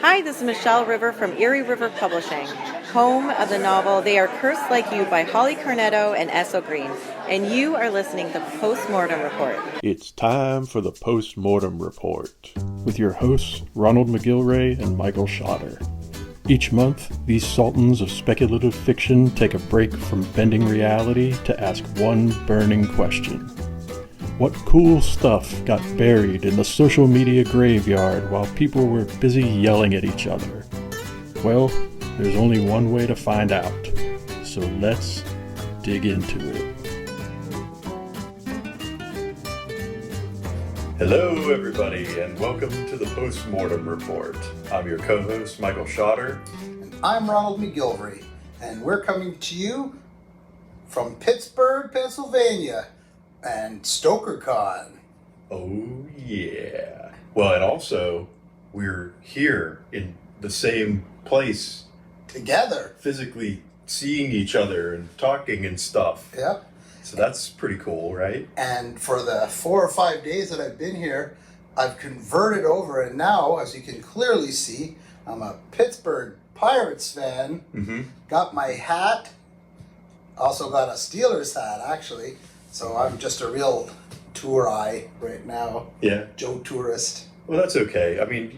Hi, this is Michelle River from Eerie River Publishing, home of the novel They Are Cursed Like You by Holley, Cornetto, and Esso Green, and you are listening to the Postmortem Report. It's time for the Postmortem Report with your hosts Ronald McGilvray and Michael Schotter. Each month, these sultans of speculative fiction take a break from bending reality to ask one burning question. What cool stuff got buried in the social media graveyard while people were busy yelling at each other? Well, there's only one way to find out, so let's dig into it. Hello, everybody, and welcome to the Postmortem Report. I'm your co-host, Michael Schotter. And I'm Ronald McGilvray, and we're coming to you from Pittsburgh, Pennsylvania, and StokerCon. Oh, yeah. Well, and also, we're here in the same place. Together. Physically seeing each other and talking and stuff. Yep. So that's pretty cool, right? And for the 4 or 5 days that I've been here, I've converted over, and now, as you can clearly see, I'm a Pittsburgh Pirates fan. Mm-hmm. Got my hat. Also got a Steelers hat, actually. So I'm just a real tour eye right now. Yeah. Joe Tourist. Well, that's okay. I mean,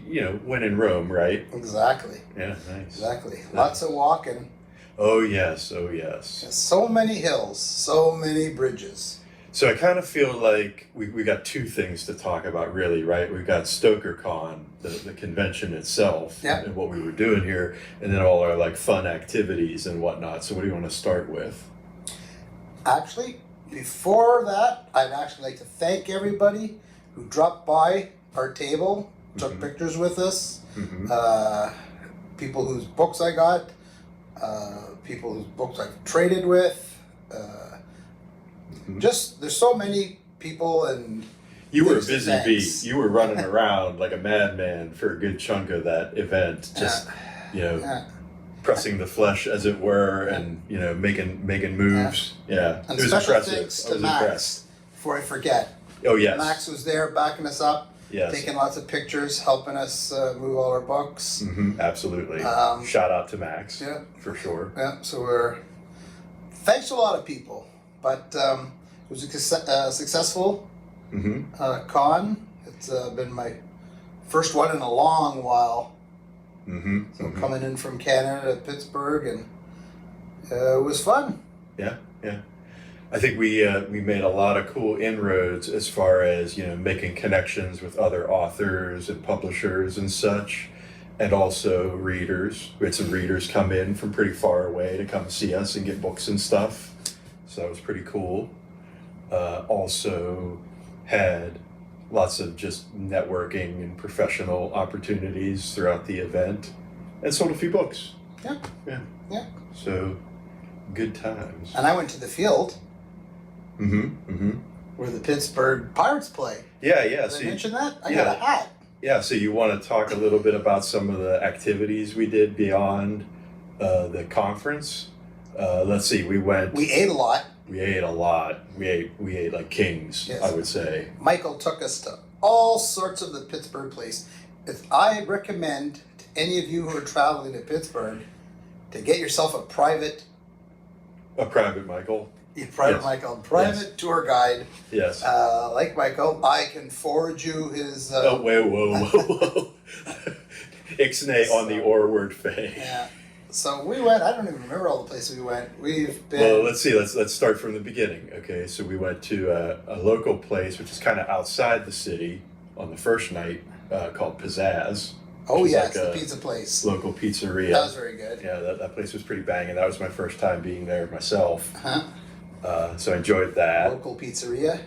when in Rome, right? Exactly. Yeah, nice. Exactly. Nice. Lots of walking. Oh, yes. Oh, yes. So many hills, so many bridges. So I kind of feel like we got two things to talk about, really, right? We've got StokerCon, the convention itself, Yep. and what we were doing here, and then all our fun activities and whatnot. So what do you want to start with? Actually, before that, I'd actually like to thank everybody who dropped by our table, took Mhm. pictures with us, Mm-hmm. people whose books I got, people whose books I've traded with. Just, there's so many people, and You were a things to busy thanks. bee. You were running around like a madman for a good chunk of that event. Just, Yeah. pressing the flesh, as it were, and making moves. Yeah, And it was special impressive. thanks I to was Max, impressed. before I forget. Oh yes, Max was there backing us up, yes, taking lots of pictures, helping us move all our books. Absolutely. Um, Shout out to Max. Yeah. For sure. Yeah, so thanks to a lot of people, but it was a successful Mm-hmm. con. It's been my first one in a long while. Mm-hmm. So coming in from Canada to Pittsburgh, and it was fun. Yeah. I think we made a lot of cool inroads as far as making connections with other authors and publishers and such, and also readers. We had some readers come in from pretty far away to come see us and get books and stuff, so that was pretty cool. Also had lots of just networking and professional opportunities throughout the event, and sold a few books. Yeah. So good times. And I went to the field Mm-hmm. where the Pittsburgh Pirates play. Yeah. Did I So mention that? I got a hat. So you want to talk a little bit about some of the activities we did beyond the conference? Let's see. We We ate a lot. We ate a lot. We ate like kings. Yes. I would say. Michael took us to all sorts of the Pittsburgh place. I recommend to any of you who are traveling to Pittsburgh to get yourself a private Michael. Yes. Private tour guide. Yes. Like Michael, I can forward you his. Whoa. Ixnay on the or word fay. Yeah. So we went. I don't even remember all the places we went. We've been. Well, let's see. Let's start from the beginning. Okay, so we went to a local place which is kind of outside the city on the first night called Pizzaz. Oh which is yes, like the pizza place. Local pizzeria. That was very good. Yeah, that place was pretty banging. That was my first time being there myself. So I enjoyed that. Local pizzeria.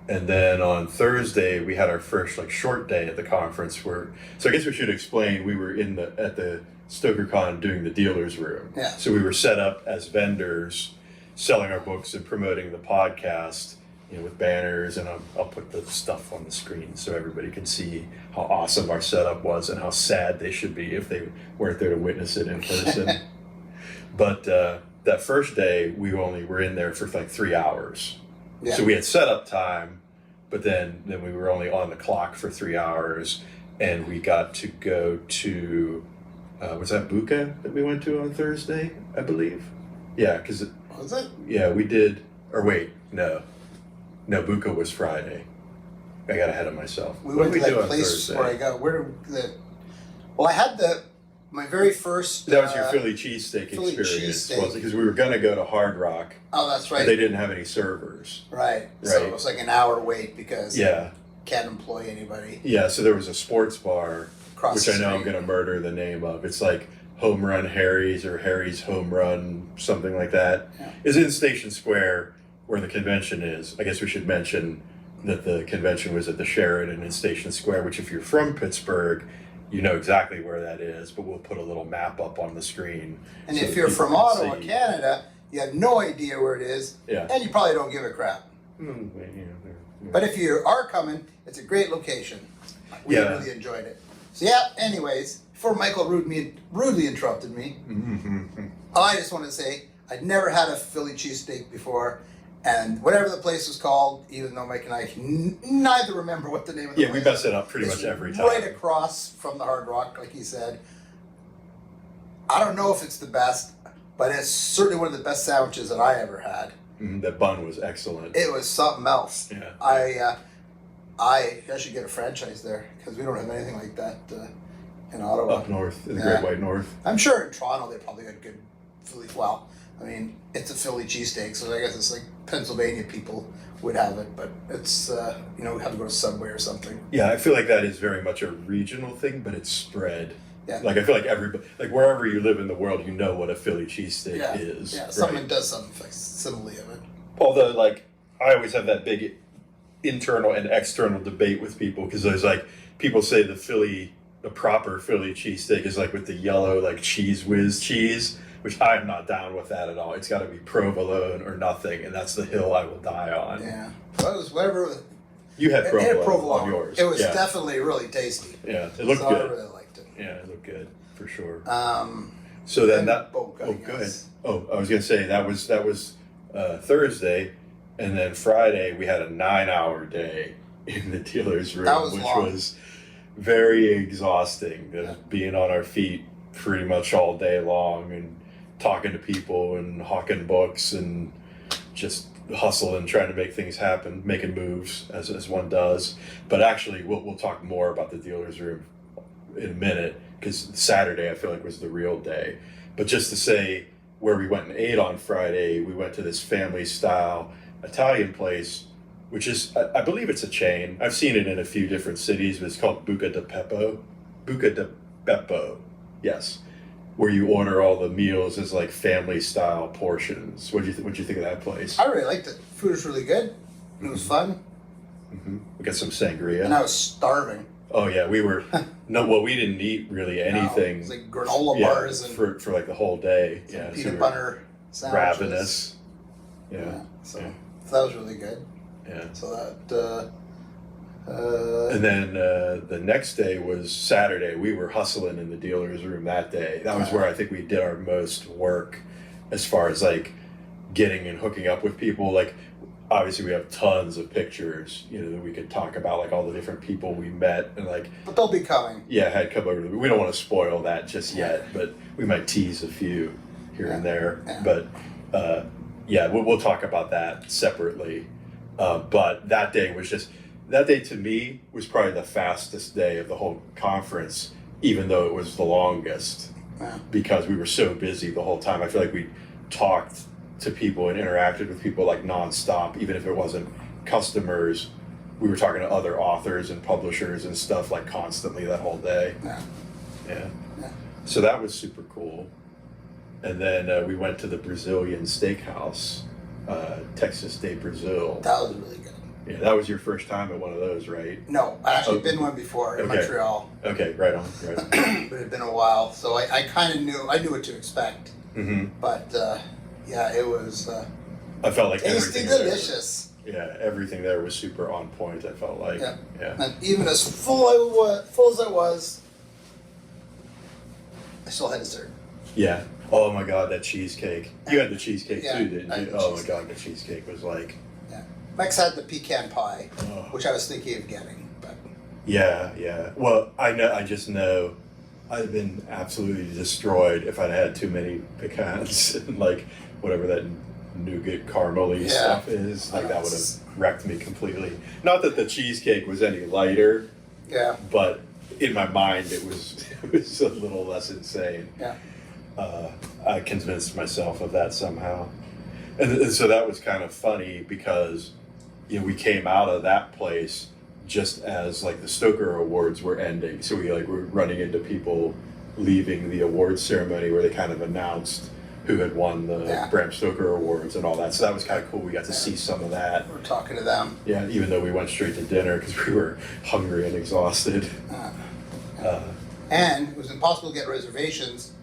And then on Thursday we had our first short day at the conference. So I guess we should explain. We were at the StokerCon doing the dealer's room. Yeah. So we were set up as vendors, selling our books and promoting the podcast, with banners, and I'll put the stuff on the screen so everybody can see how awesome our setup was and how sad they should be if they weren't there to witness it in person. But that first day, we only were in there for like 3 hours. Yeah. So we had setup time, but then we were only on the clock for 3 hours. and we got to go to, was that Bucca that we went to on Thursday, I believe? Yeah, because... Was it? Yeah, we did, or wait, no. No, Bucca was Friday. I got ahead of myself. We What went did to do that on place Thursday? where I got, well, I had my very first... That was your Philly cheesesteak Philly experience, cheesesteak. because we were going to go to Hard Rock, Oh, that's but right. they didn't have any servers. Right. So Right. it was like an hour wait because Yeah, can't employ anybody. yeah. So there was a sports bar, Across which the I know I'm street. going to murder the name of. It's like Homerun Harry's or Harry's Home Run, something like that. Yeah. It's in Station Square where the convention is. I guess we should mention that the convention was at the Sheraton in Station Square, which if you're from Pittsburgh, you know exactly where that is, but we'll put a little map up on the screen. And so if that you're people from can Ottawa, see. Canada, you have no idea where it is, Yeah. and you probably don't give a crap. But if you are coming, it's a great location. We Yeah. really enjoyed it. So yeah, anyways, before Michael rudely interrupted me, I just want to say I'd never had a Philly cheesesteak before, and whatever the place was called, even though Mike and I can neither remember what the name of the Yeah, place we mess it up pretty it's much every time. right across from the Hard Rock, like he said. I don't know if it's the best, but it's certainly one of the best sandwiches that I ever had. The bun was excellent. It was something else. Yeah. I should get a franchise there because we don't have anything like that in Ottawa. Up north, in the Yeah. Great White North. I'm sure in Toronto they probably got good Philly. Well, I mean, it's a Philly cheesesteak, so I guess it's like Pennsylvania people would have it, but it's we have to go to Subway or something. Yeah, I feel like that is very much a regional thing, but it's spread. Yeah. Like I feel like everybody, like wherever you live in the world, you know what a Philly cheesesteak Yeah, is. yeah. right? Someone does something facsimile of it. Although, like, I always have that big internal and external debate with people because there's like people say the proper Philly cheesesteak is like with the yellow like cheese whiz cheese, which I'm not down with that at all. It's got to be provolone or nothing, and that's the hill I will die on. Yeah. Well, it was whatever. You had It had provolone on yours. It was yeah. definitely really tasty. Yeah, it looked so good. I really liked it. Yeah, it looked good for sure. So and then that. Bucca, I Oh, go ahead. guess. Oh, I was gonna say that was Thursday, and then Friday we had a 9-hour day in the dealer's room, That was which long. was very exhausting. Yeah. Being on our feet pretty much all day long and talking to people and hawking books and just hustling, trying to make things happen, making moves as one does. But actually, we'll talk more about the dealer's room in a minute because Saturday I feel like was the real day. But just to say where we went and ate on Friday, we went to this family style Italian place, which is I believe it's a chain. I've seen it in a few different cities, but it's called Bucca di Beppo. Bucca di Beppo, yes. Where you order all the meals as like family style portions. What'd you think of that place? I really liked it. Food was really good. It was fun, We got some sangria. and I was starving. Oh yeah, we were we didn't eat really anything. It was like granola yeah, bars and for like the whole day. some Yeah, so we peanut were butter sandwiches. ravenous. Yeah. So Yeah. that was really good. Yeah. So that. And then the next day was Saturday. We were hustling in the dealer's room that day. That was where I think we did our most work as far as like getting and hooking up with people. Like obviously we have tons of pictures, that we could talk about like all the different people we met and like But they'll be coming. had come over. We don't want to spoil that just yet, but we might tease a few here and there. Yeah. But we'll talk about that separately. But that day to me was probably the fastest day of the whole conference, even though it was the longest Yeah. because we were so busy the whole time. I feel like we talked to people and interacted with people like nonstop, even if it wasn't customers. We were talking to other authors and publishers and stuff like constantly that whole day. Yeah. Yeah. Yeah. So that was super cool. And then we went to the Brazilian steakhouse, Texas de Brazil. That was really good. Yeah, that was your first time at one of those, right? No, I actually Oh. been one before in Okay. Montreal, Okay, right on. Right on. but it had been a while, so I kind of knew what to expect. Mm-hmm. But it was I felt like tasty, everything there- delicious. Yeah, everything there was super on point. I felt like. Yeah. Yeah. And even as full as I was, I still had dessert. Yeah. Oh my God, that cheesecake. You had the cheesecake Yeah, too, didn't I you? had the Oh my cheesecake. God, the cheesecake was like. Yeah. Max had the pecan pie, Oh. which I was thinking of getting, but Yeah. Well, I just know I'd have been absolutely destroyed if I'd had too many pecans and like whatever that nougat caramely stuff is. Like that would have wrecked me completely. Not that the cheesecake was any lighter. Yeah. But in my mind, it was a little less insane. Yeah. I convinced myself of that somehow, and so that was kind of funny because, we came out of that place just as like the Stoker Awards were ending. So we were running into people leaving the awards ceremony where they kind of announced who had won the Bram Stoker Awards and all that. So that was kind of cool. We got to see some of that. We're talking to them. Yeah, even though we went straight to dinner because we were hungry and exhausted. And it was impossible to get reservations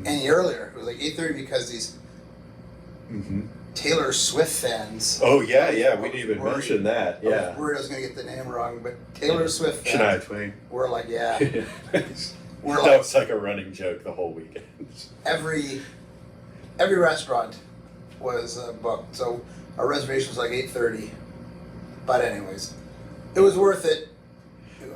any earlier. It was like 8:30 because these Taylor Swift fans. Oh yeah, we didn't even mention that. Yeah, I was worried I was going to get the name wrong, but Taylor Swift fans. Shania Twain. We're like, That was like a running joke the whole weekend. Every restaurant was booked, so our reservation was like 8:30. But anyways, it was worth it.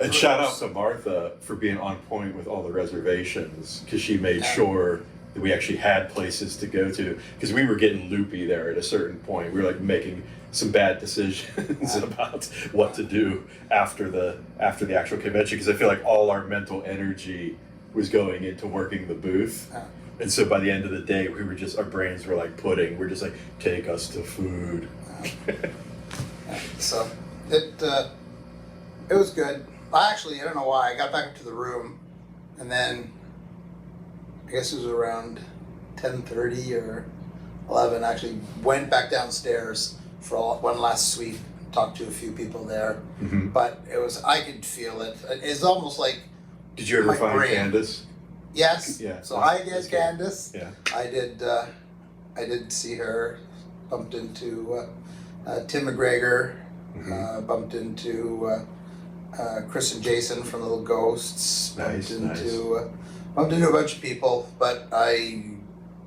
And shout out to Martha for being on point with all the reservations because she made sure that we actually had places to go to because we were getting loopy there at a certain point. We were like making some bad decisions about what to do after the actual convention because I feel like all our mental energy was going into working the booth. And so by the end of the day, we were just, our brains were like pudding. We're just like, take us to food. So it was good. I don't know why. I got back up to the room, and then I guess it was around 10:30 or 11. I actually went back downstairs for one last sweep. Talked to a few people there, but I could feel it. It's almost like. Did you ever find Candace? Yes. Yeah. So I did Candace. Yeah. I did see her. Bumped into Tim McGregor. Bumped into Chris and Jason from Little Ghosts. Bumped into a bunch of people, but by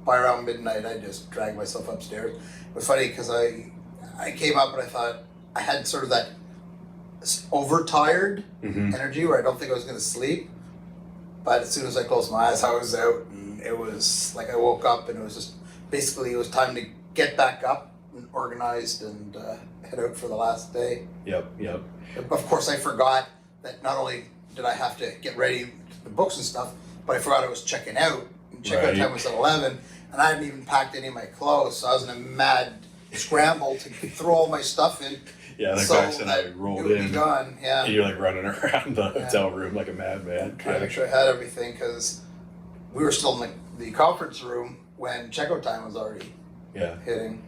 around midnight I just dragged myself upstairs. It was funny because I came up and I thought I had sort of that overtired energy where I don't think I was going to sleep. But as soon as I closed my eyes, I was out, and it was like I woke up, and it was just basically it was time to get back up and organized and head out for the last day. Yep. Of course, I forgot that not only did I have to get ready the books and stuff, but I forgot I was checking out. And checkout time was at 11, and I hadn't even packed any of my clothes, so I was in a mad scramble to throw all my stuff in. Yeah, like Max and I rolled in. Be gone. Yeah. And you're like running around the hotel room like a madman. Trying to make sure I had everything because we were still in the conference room when checkout time was already hitting.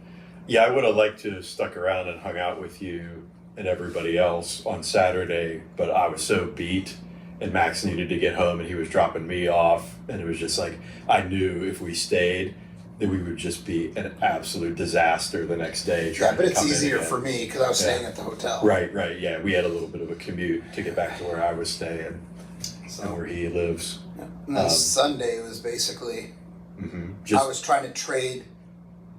Yeah, I would have liked to have stuck around and hung out with you and everybody else on Saturday, but I was so beat and Max needed to get home and he was dropping me off, and it was just like I knew if we stayed that we would just be an absolute disaster the next day. Yeah, but it's easier for me because I was staying at the hotel. Right. Yeah, we had a little bit of a commute to get back to where I was staying and where he lives. Yeah. And then Sunday was basically I was trying to trade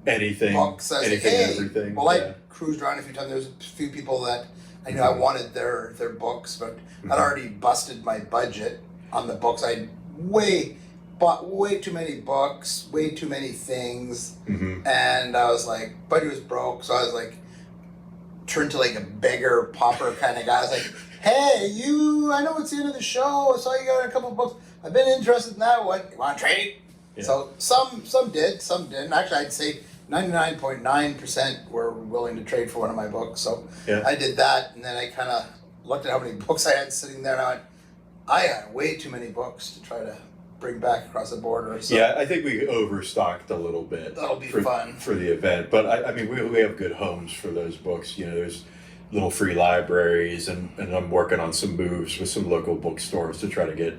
anything, books. I was everything. Well, I cruised around a few times. There was a few people that I knew I wanted their books, but I'd already busted my budget on the books. I bought way too many books, way too many things, and I was like, budget was broke, so I was like, turned to like a beggar pauper kind of guy. I was like, hey, I know it's the end of the show, I saw you got a couple books, I've been interested in that one, you want to trade? Yeah. So some did, some didn't. Actually, I'd say 99.9% were willing to trade for one of my books, so I did that, and then I kind of looked at how many books I had sitting there, and I went, I had way too many books to try to bring back across the border. So yeah, I think we overstocked a little bit. That'll be fun for the event, but I mean we have good homes for those books. There's little free libraries, and I'm working on some moves with some local bookstores to try to get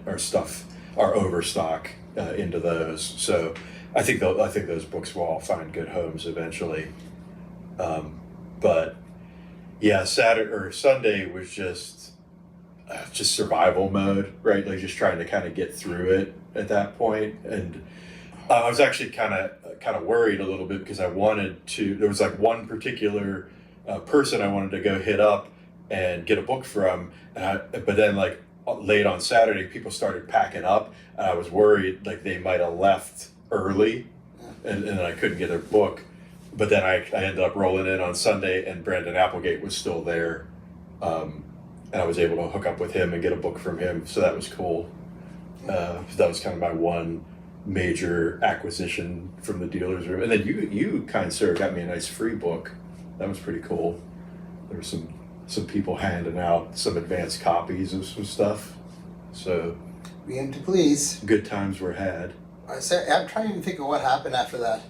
our overstock into those. So I think those books will all find good homes eventually. But yeah, Sunday was just survival mode, right? Like just trying to kind of get through it at that point. And I was actually kind of worried a little bit because there was like one particular person I wanted to go hit up, and get a book from. But then like late on Saturday, people started packing up, and I was worried like they might have left early, and then I couldn't get their book. But then I ended up rolling in on Sunday, and Brandon Applegate was still there, and I was able to hook up with him and get a book from him. So that was cool. That was kind of my one major acquisition from the dealer's room. And then you kind sir got me a nice free book. That was pretty cool. There were some people handing out some advanced copies of some stuff. So We aim to please. good times were had. I'm trying to think of what happened after that.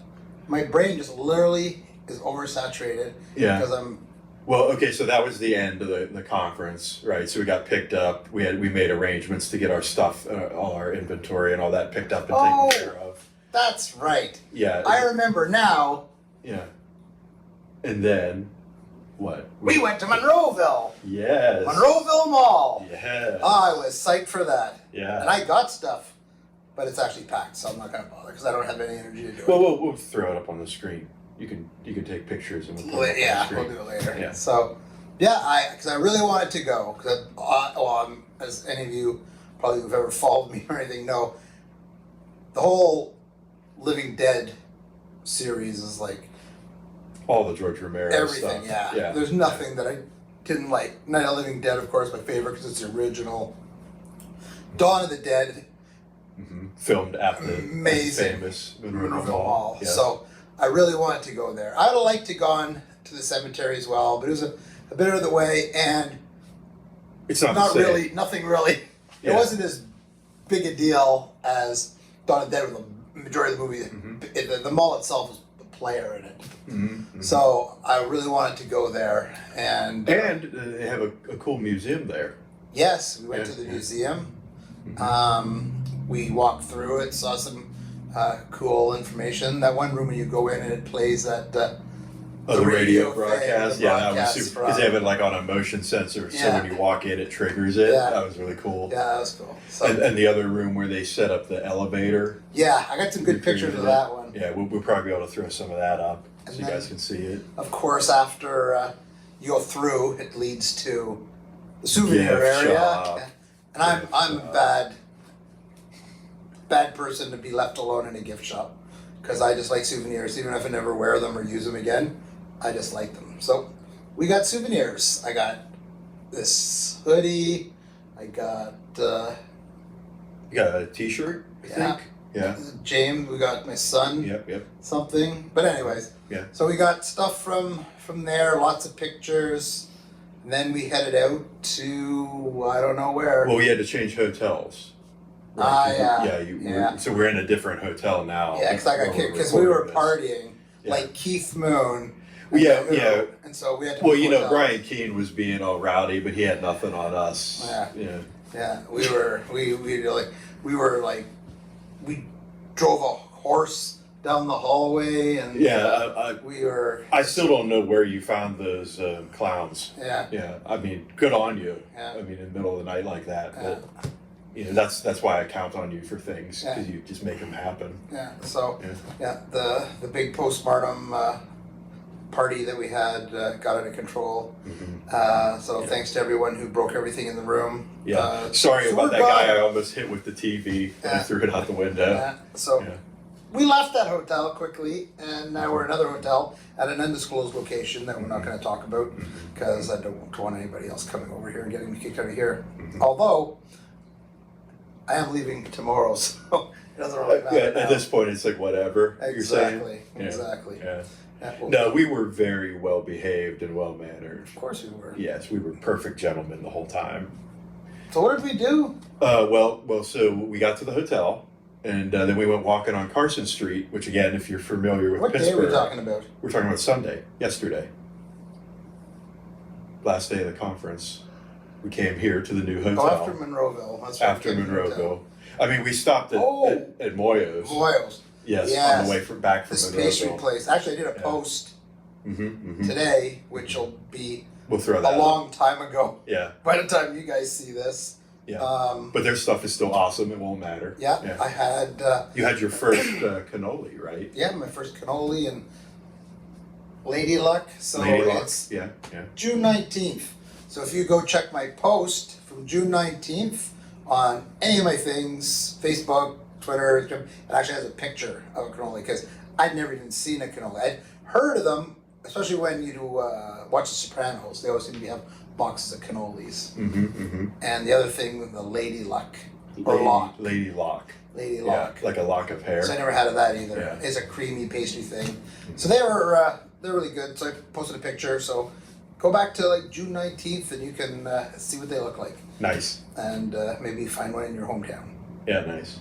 My brain just literally is oversaturated Yeah. because I'm. Well, okay, so that was the end of the conference, right? So we got picked up. We made arrangements to get our stuff, all our inventory and all that picked up and taken care of. That's right. Yeah. I remember now. Yeah. And then, what? We went to Monroeville. Yes. Monroeville Mall. Yes. I was psyched for that. Yeah. And I got stuff, but it's actually packed, so I'm not going to bother because I don't have any energy to do it. Well, we'll throw it up on the screen. You can take pictures and we'll put it up on the Yeah, screen. we'll do it later. Yeah. So, yeah, because I really wanted to go. Because, as any of you probably who've ever followed me or anything know, the whole Living Dead series is like All the George Romero everything. stuff. Yeah. There's nothing that I didn't like. Night of the Living Dead, of course, my favorite because it's the original. Dawn of the Dead. Mm-hmm. Filmed at the Amazing. famous Monroeville Mall. Yeah. So I really wanted to go there. I'd have liked to gone to the cemetery as well, but it was a bit of the way, and it's not really, nothing really. Yeah. It wasn't as big a deal as Dawn of the Dead with the majority of the movie. Mm-hmm. The mall itself is the player in it. Mm-hmm. So I really wanted to go there, and they have a cool museum there. yes, we went Yeah. to the museum. Mm-hmm. We walked through it, saw some cool information. That one room when you go in and it plays that The radio thing, broadcast. the Yeah, that was broadcast super. Because they have it like on a motion sensor, so Yeah. when you walk in, it triggers it. Yeah. That was really cool. Yeah, that was cool. So And the other room where they set up the elevator. yeah, I got some good pictures of that one. Yeah, we'll probably be able to throw some of that up so And you then- guys can see it. Of course, after you go through, it leads to the souvenir Gift area. shop. And I'm Gift a shop. bad person to be left alone in a gift shop because I just like souvenirs, even if I never wear them or use them again. I just like them. So we got souvenirs. I got this hoodie. I got You got a T-shirt, I Yeah. think. Yeah. James. We got my son. Yep. Something. But anyways. Yeah. So we got stuff from there. Lots of pictures. And then we headed out to I don't know where. Well, we had to change hotels. Yeah. So we're in a different hotel now. Yeah, because I got where kicked we're because we were recording this. partying Yeah. like Keith Moon. Yeah, and yeah. And so we had to. Well, book you know, hotels. Brian Keene was being all rowdy, but he had nothing on us. Yeah. Yeah, we drove a horse down the hallway and Yeah, we were. I still don't know where you found those clowns. Yeah. Yeah, I mean, good on you. Yeah. I mean, in the middle of the night like that. Yeah. But, you know, that's why I count on you for things, Yeah. because you just make them happen. Yeah. So Yeah. the big postmortem party that we had got out of control. Mm-hmm. So thanks to everyone who broke everything in the room. Yeah. Sorry so about we're that gone. guy I almost hit with the TV when I Yeah. through it out the window. Yeah. So. Yeah. We left that hotel quickly, and now we're in another hotel at an undisclosed location that we're not going to talk about because I don't want anybody else coming over here and getting me kicked out of here. Although, I am leaving tomorrow, so it doesn't really matter. Yeah, now. at this point, it's like whatever. You're saying. Exactly. Yeah. Exactly. Yeah. Yeah, well, No, we were very well behaved and well mannered. Of course we were. Yes, we were perfect gentlemen the whole time. So what did we do? So we got to the hotel, and then we went walking on Carson Street, which again, if you're familiar with What day Pittsburgh, are we talking about? we're talking about Sunday, yesterday, last day of the conference. We came here to the new hotel. Oh, after Monroeville. That's right, After we came to the hotel. Monroeville. I mean, we stopped at Moio's. Moio's. Yes, Yes. on the way back from This Monroeville. pastry place. Actually, I did a Yeah. post Mm-hmm. today, which will be We'll throw that a long time ago. Yeah, By the time you guys see this. yeah. But their stuff is still awesome. It won't matter. Yeah, I had You had your first cannoli, right? my first cannoli and Lady Luck. So Lady Luck. it's Yeah. June 19th. So if you go check my post from June 19th on any of my things, Facebook, Twitter, it actually has a picture of a cannoli because I'd never even seen a cannoli. I'd heard of them, especially when you watch The Sopranos. They always seem to have boxes of cannolis. And the other thing, the Lady Luck. Or Lock. Lady Lock. Lady Lock. Yeah, like a lock of hair. So I never had of that either. Yeah. It's a creamy pastry thing. So they're really good. So I posted a picture. So go back to like June 19th and you can see what they look like. Nice. And maybe find one in your hometown. Yeah, nice.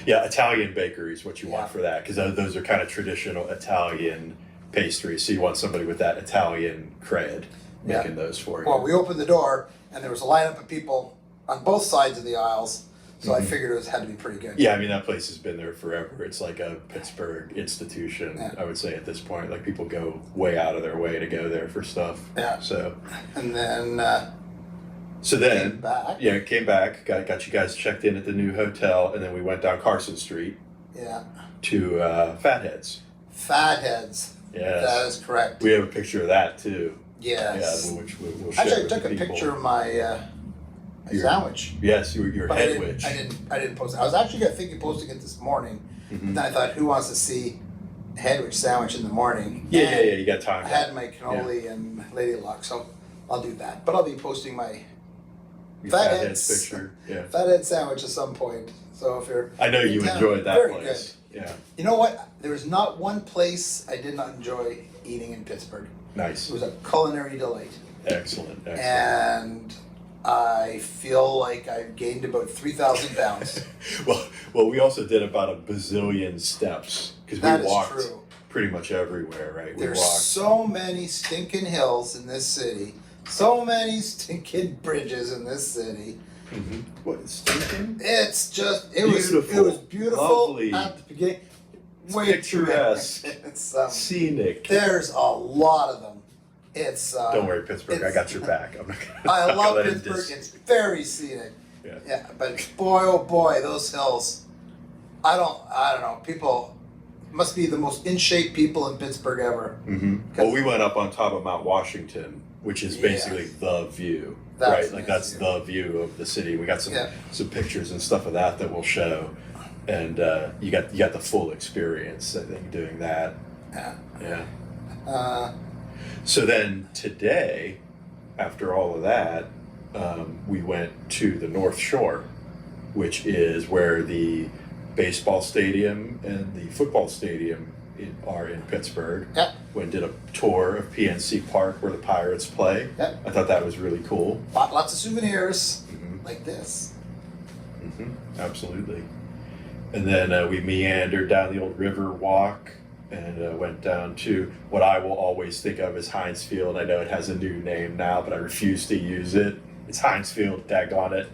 Yeah, Italian bakery is what you want for that because those are kind of traditional Italian pastries. So you want somebody with that Italian cred making those for you. Well, we opened the door and there was a lineup of people on both sides of the aisles. So I figured it had to be pretty good. Yeah, I mean, that place has been there forever. It's like a Pittsburgh institution, I would say, at this point. Like, people go way out of their way to go there for stuff. Yeah. So. And then. Came back. Yeah, came back. Got you guys checked in at the new hotel, and then we went down Carson Street. Yeah. To Fatheads. Fatheads. Yes. That is correct. We have a picture of that, too. Yes. Yeah, which we'll share. Actually, I with took a people. picture of my sandwich. Yes, your But head witch. I didn't post it. I was actually thinking of posting it this morning. But then I thought, who wants to see a head sandwich in the morning? Yeah, you got time. I had my cannoli and Lady Luck, so I'll do that. But I'll be posting my Fatheads picture. Yeah. Fathead sandwich at some point. So if you're I know you in town, enjoyed that very place. Good. Yeah. You know what? There was not one place I did not enjoy eating in Pittsburgh. Nice. It was a culinary delight. Excellent. And I feel like I've gained about 3,000 pounds. well, we also did about a bazillion steps because we walked pretty much everywhere, right? There's so many stinking hills in this city, so many stinking bridges in this city. What, stinking? It's just Beautiful. It was beautiful Lovely. at the beginning. It's picturesque. It's scenic. There's a lot of them. It's don't worry, Pittsburgh. I got your back. I'm not gonna, I love Pittsburgh. It's very scenic. Yeah. But boy, oh boy, those hills. I don't know. People must be the most in shape people in Pittsburgh ever. Well, we went up on top of Mount Washington, which is basically the view, right? Like that's the view of the city. We got some pictures and stuff of that we'll show, and you got the full experience. I think doing that. Yeah. So then today, after all of that, we went to the North Shore, which is where the baseball stadium and the football stadium are in Pittsburgh. Yep. Went and did a tour of PNC Park where the Pirates play. Yep. I thought that was really cool. Bought lots of souvenirs like this. Absolutely. And then we meandered down the old river walk and went down to what I will always think of as Heinz Field. I know it has a new name now, but I refuse to use it. It's Heinz Field, daggone it.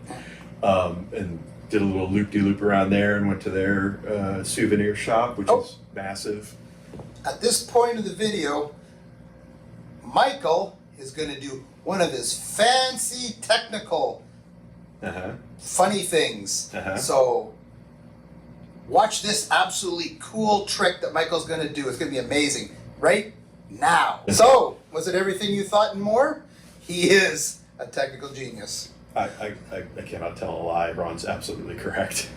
And did a little loop-de-loop around there and went to their souvenir shop, which is massive. At this point of the video, Michael is going to do one of his fancy technical funny things. So watch this absolutely cool trick that Michael's going to do. It's going to be amazing right now. So, was it everything you thought and more? He is a technical genius. I cannot tell a lie. Ron's absolutely correct.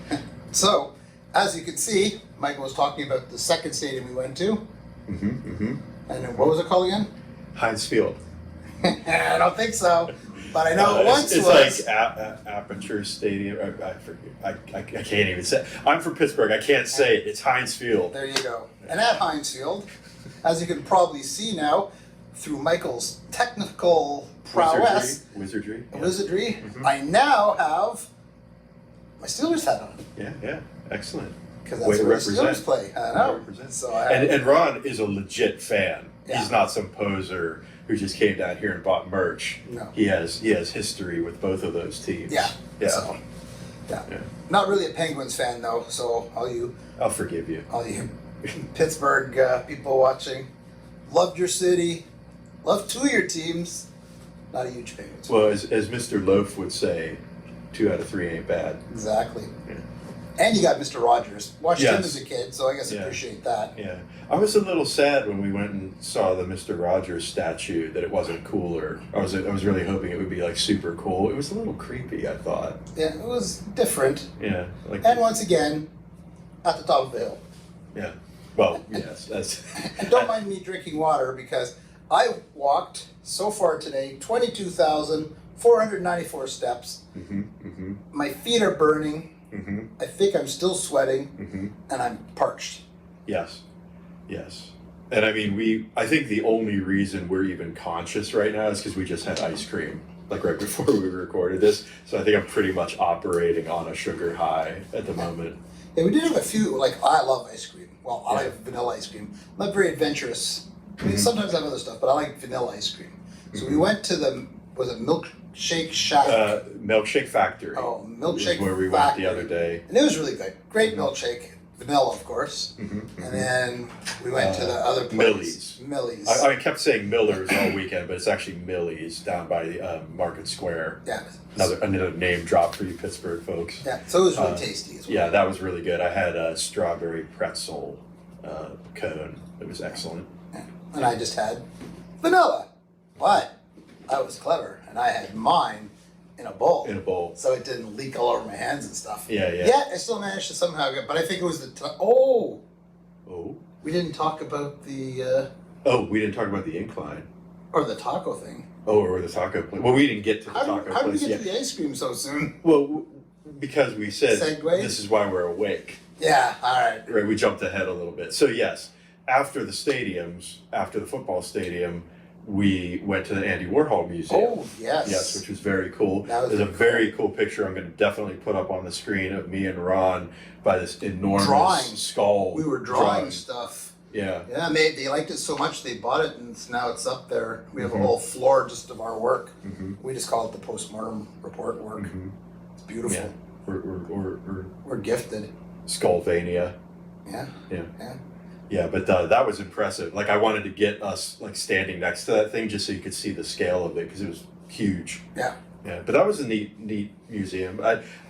So, as you can see, Michael was talking about the second stadium we went to. And what was it called again? Heinz Field. I don't think so, but I know it once it's was. like Aperture Stadium. I forget. I can't even say. I'm from Pittsburgh. I can't say it. It's Heinz Field. There you go. And at Heinz Field, as you can probably see now, through Michael's technical prowess, wizardry, I now have my Steelers hat on. Yeah, excellent. Because that's where the Steelers play. I know. So and Ron is a legit fan. Yeah. He's not some poser who just came down here and bought merch. No. He has history with both of those teams. Yeah. So, yeah. Not really a Penguins fan though. So I'll forgive you. All you Pittsburgh people watching, loved your city, loved two of your teams. Not a huge Penguins fan. Well, as Mr. Loaf would say, 2 out of 3 ain't bad. Exactly. Yeah. And you got Mr. Rogers. Watched him Yes. as a kid, so I guess I appreciate that. Yeah. I was a little sad when we went and saw the Mr. Rogers statue that it wasn't cooler. I was really hoping it would be like super cool. It was a little creepy, I thought. Yeah, it was different. Yeah. Like. And once again, at the top of the hill. Yeah. Well, yes. That's. And don't mind me drinking water because I walked so far today 22,494 steps. Mm-hmm, mm-hmm, My feet are burning. mm-hmm, I think I'm still sweating, mm-hmm. and I'm parched. Yes. Yes. And I mean, I think the only reason we're even conscious right now is because we just had ice cream, like right before we recorded this. So I think I'm pretty much operating on a sugar high at the moment. Yeah, we did have a few, like, I love ice cream. Well, I Yeah. like vanilla ice cream. I'm not very adventurous. I mean, sometimes I have other stuff, but I like vanilla ice cream. So we went to was it Milkshake Shack? Milkshake Factory. Oh, Is Milkshake where we Factory. went the other day. And it was really good. Great milkshake. Vanilla, of course. Mm-hmm, And then we went to the other place. Millie's. Millie's. I kept saying Miller's all weekend, but it's actually Millie's down by Market Square. Yeah. Another name drop for you Pittsburgh folks. Yeah, so it was really tasty as well. Yeah, that was really good. I had a strawberry pretzel cone. It was excellent. Yeah. And I just had vanilla. But I was clever, and I had mine in a bowl. In a bowl. So it didn't leak all over my hands and stuff. Yeah. Yeah, I still managed to somehow get, but I think it was oh, Oh. we didn't talk about the, Oh, we didn't talk about the incline. or the taco thing. Oh, or the taco place. Well, we didn't get to the taco How did we place get to yet. the ice cream so soon? Well, because we said Segue? this is why we're awake. Yeah, all right. Right, we jumped ahead a little bit. So yes, after the football stadium, we went to the Andy Warhol Museum. Oh, yes. Yes, which was very cool. That was There's a very very cool picture I'm going to definitely put up on the screen of me and Ron by this enormous Drawing. skull. We were drawing stuff. Yeah. Yeah, they liked it so much they bought it, and now it's up there. We have Mhm. a whole floor just of our work. Mm-hmm. We just call it the postmortem report work. Mm-hmm. It's beautiful. Yeah. Or We're gifted. Skullvania. Yeah. Yeah. Yeah. Yeah, but that was impressive. Like I wanted to get us like standing next to that thing just so you could see the scale of it because it was huge. Yeah. Yeah, but that was a neat museum.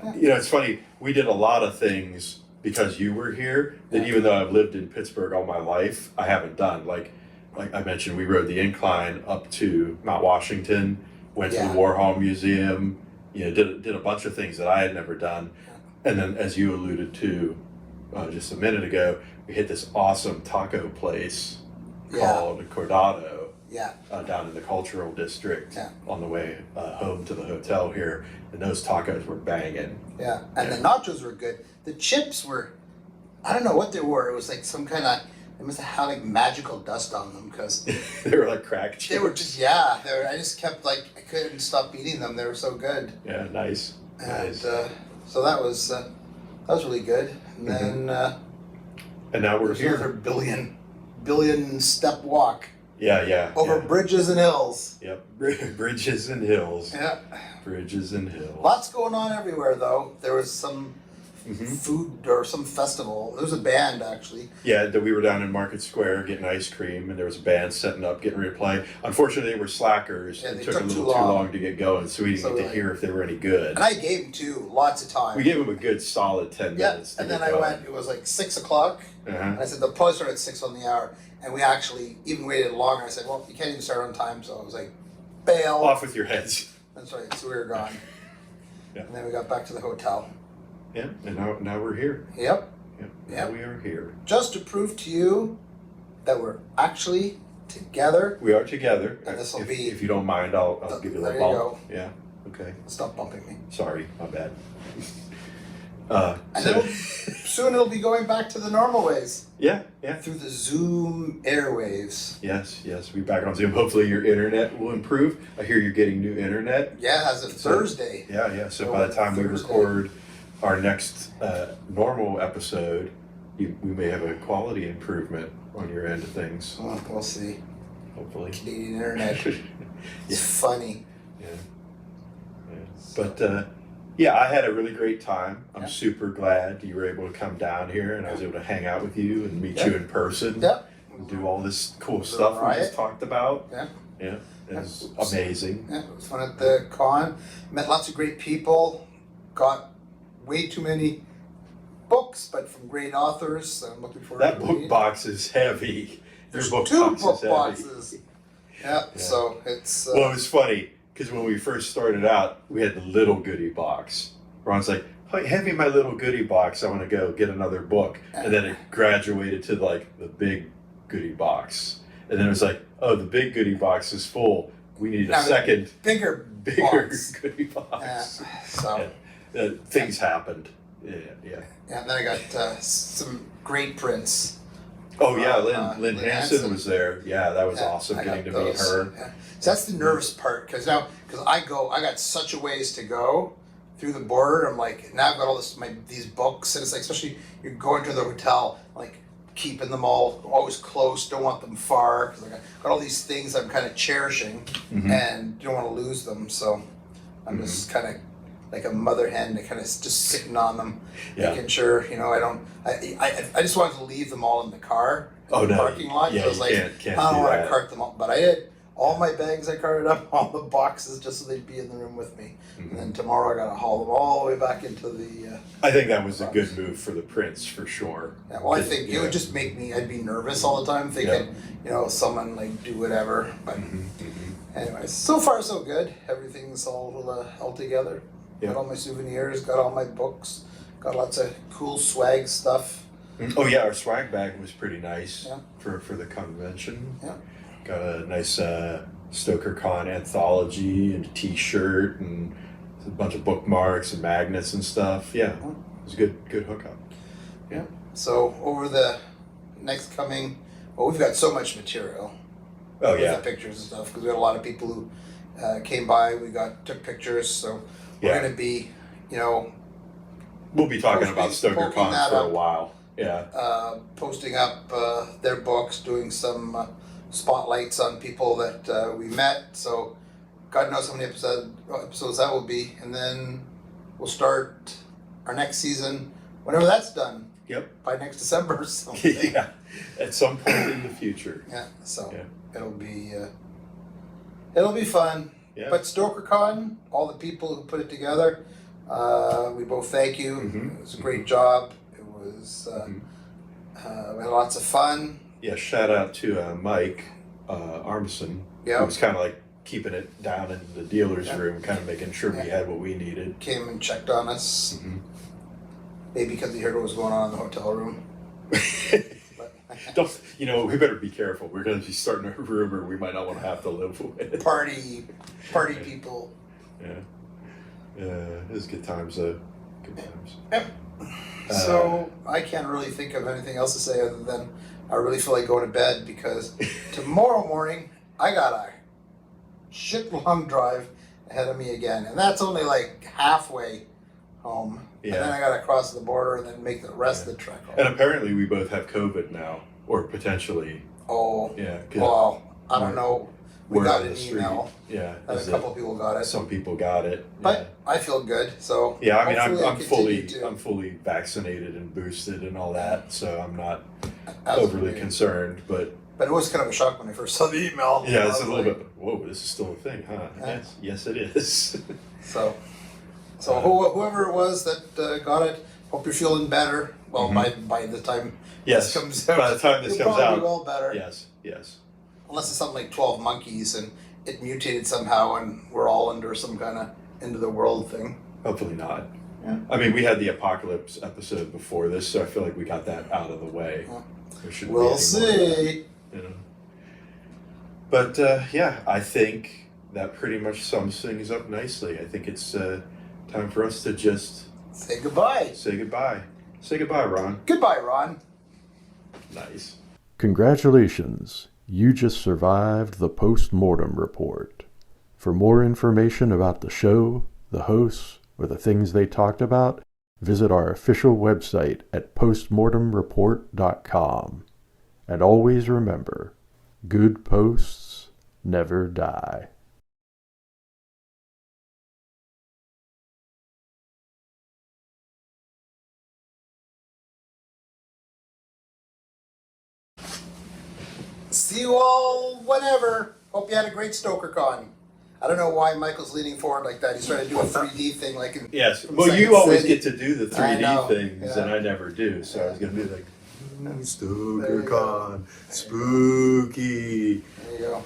It's funny. We did a lot of things because you were here that even though I've lived in Pittsburgh all my life, I haven't done. Like I mentioned, we rode the incline up to Mount Washington, went to the Warhol Museum. Did a bunch of things that I had never done, and then as you alluded to just a minute ago, we hit this awesome taco place called Condado. Yeah. Down in the cultural district on the way home to the hotel here, and those tacos were banging. Yeah. And the nachos were good. The chips were, I don't know what they were. It was like some kind of, they must have had like magical dust on them because They were like crack chips. they were just, I just kept like, I couldn't stop eating them. They were so good. Yeah, nice. And so that was really good. And then and now we're there's here. another billion step walk. Yeah. Over bridges and hills. Yep. Bridges and hills. Yeah. Bridges and hills. Lots going on everywhere, though. There was some food or some festival. There was a band, actually. Yeah, we were down in Market Square getting ice cream, and there was a band setting up, getting ready to play. Unfortunately, they were slackers. Yeah, It they took a took little too too long. long to get going, so we didn't get to hear if they were any good. And I gave them, too, lots of time. We gave them a good solid 10 Yeah, minutes. to and get then I going. went, it was like 6 o'clock. Uh-huh. And I said, they'll probably start at 6 on the hour. And we actually even waited longer. I said, well, you can't even start on time. So I was like, bail. Off with your heads. That's right. So we were gone. Yeah. And then we got back to the hotel. Yeah, and now we're here. Yep. Yeah, Yep. now we are here. Just to prove to you that we're actually together. We are together. And this will if, be- If you don't mind, I'll give you a there little you bump. Yeah. Okay. Stop bumping me. Sorry, my bad. And soon it'll be going back to the normal ways. Yeah. Through the Zoom airwaves. Yes. We'll be back on Zoom. Hopefully your internet will improve. I hear you're getting new internet. Yeah, as of Thursday. Yeah. So by the time we record our next normal episode, we may have a quality improvement on your end of things. Well, we'll see. Hopefully. Canadian internet. It's funny. Yeah. But I had a really great time. I'm Yeah. super glad you were able to come down here and I was able to hang out with you and meet you in person. Yep. And do all this cool was stuff we riot. just talked about. Yeah. Yeah. It was amazing. Yeah, it was fun at the con. Met lots of great people. Got way too many books, but from great authors. So I'm looking forward That to book reading. box is heavy. There's Your two box book is heavy. boxes. Yeah, so it's... Well, it was funny, because when we first started out, we had the little goodie box. Ron's like, hey, hand me my little goodie box. I want to go get another book. And then it graduated to like the big goodie box. And then it was like, oh, the big goodie box is full. We need a second, bigger box. Goodie box. So things happened. Yeah. Yeah, and then I got some great prints. Oh yeah, Lynn Hansen was there. Yeah, that was awesome getting to meet her. Yeah. So that's the nervous part, because I got such a ways to go through the border. I'm like, now I've got all these books, and it's like, especially you're going to the hotel, like keeping them all always close, don't want them far, because I got all these things I'm kind of cherishing, and don't want to lose them. So I'm just kind of like a mother hen, kind of just sitting on them, making sure, I just wanted to leave them all in the car, in the parking lot. Yeah, I was like, can't I don't want that. to cart them all, but I did. All my bags I carted up, all the boxes, just so they'd be in the room with me. And then tomorrow I got to haul them all the way back into the... I think that was a good move for the prince, for sure. Yeah, well, I think it would just make me, I'd be nervous all the time, thinking, someone like do whatever. But anyways, so far so good. Everything's all together. Got all my souvenirs, got all my books, got lots of cool swag stuff. Oh yeah, our swag bag was pretty nice for the convention. Yeah. Got a nice StokerCon anthology and a t-shirt and a bunch of bookmarks and magnets and stuff. Yeah, it was a good hookup. Yeah. So over the next we've got so much material. Oh with yeah. the pictures and stuff, because we had a lot of people who came by. We took pictures, so we're going to be, we'll be talking about StokerCon for a while. Yeah. Posting up their books, doing some spotlights on people that we met. So God knows how many episodes that will be, and then we'll start our next season whenever that's done. Yep. By next December. So Yeah. At some point in the future. Yeah. So it'll be fun. Yeah. But StokerCon, all the people who put it together, we both thank you. It was a great job. It was we had lots of fun. Yeah, shout out to Mike Armisen. Yeah. Who was kind of like keeping it down in the dealer's room, kind of making sure we had what we needed. Came and checked on us. Maybe because he heard what was going on in the hotel room. Don't, we better be careful. We're going to be starting a rumor we might not want to have to live with. Party people. Yeah. It was good times, though. Good times. Yep. So I can't really think of anything else to say other than I really feel like going to bed, because tomorrow morning I got a shit long drive ahead of me again, and that's only like halfway home. Yeah. And then I got to cross the border and then make the rest of the trek home. And apparently we both have COVID now, or potentially. Oh. Yeah. Well, I don't know. We got an email. Yeah. And a couple people got it. Some people got it. But I feel good. So yeah, I mean, I'm fully vaccinated and boosted and all that, so I'm not overly concerned. But it was kind of a shock when I first saw the email. Yeah, it's a little bit. Whoa, this is still a thing, huh? Yes, it is. So whoever it was that got it, hope you're feeling better. Well, by the time this comes out, by the time this comes out, well better. Yes. Unless it's something like 12 Monkeys and it mutated somehow and we're all under some kind of end of the world thing. Hopefully not. Yeah. I mean, we had the apocalypse episode before this, so I feel like we got that out of the way. We'll see. But I think that pretty much sums things up nicely. I think it's time for us to just say goodbye. Say goodbye, Ron. Goodbye, Ron. Nice. Congratulations. You just survived the Post-Mortem Report. For more information about the show, the hosts, or the things they talked about, visit our official website at postmortemreport.com. And always remember, good posts never die. See you all whenever. Hope you had a great StokerCon. I don't know why Michael's leaning forward like that. He's trying to do a 3D thing like in Yes. in Well, Second you always City. get to do the I 3D know, things, yeah. and I never do. So I was going to be like, There you StokerCon, spooky. There you go.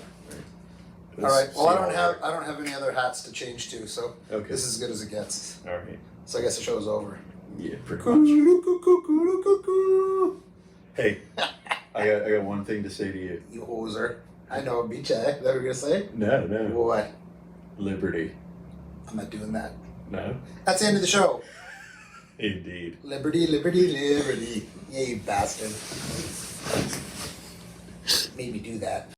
All right. Well, I don't have any other hats to change to, so Okay. this is as good as it gets. All right. So I guess the show's over. Yeah, pretty much. Hey, I got one thing to say to you. You hoser. I know a beach hat. That what you're gonna say? No, no. What? Liberty. I'm not doing that. No? That's the end of the show. Indeed. Liberty, liberty, liberty. Yeah, you bastard. Made me do that.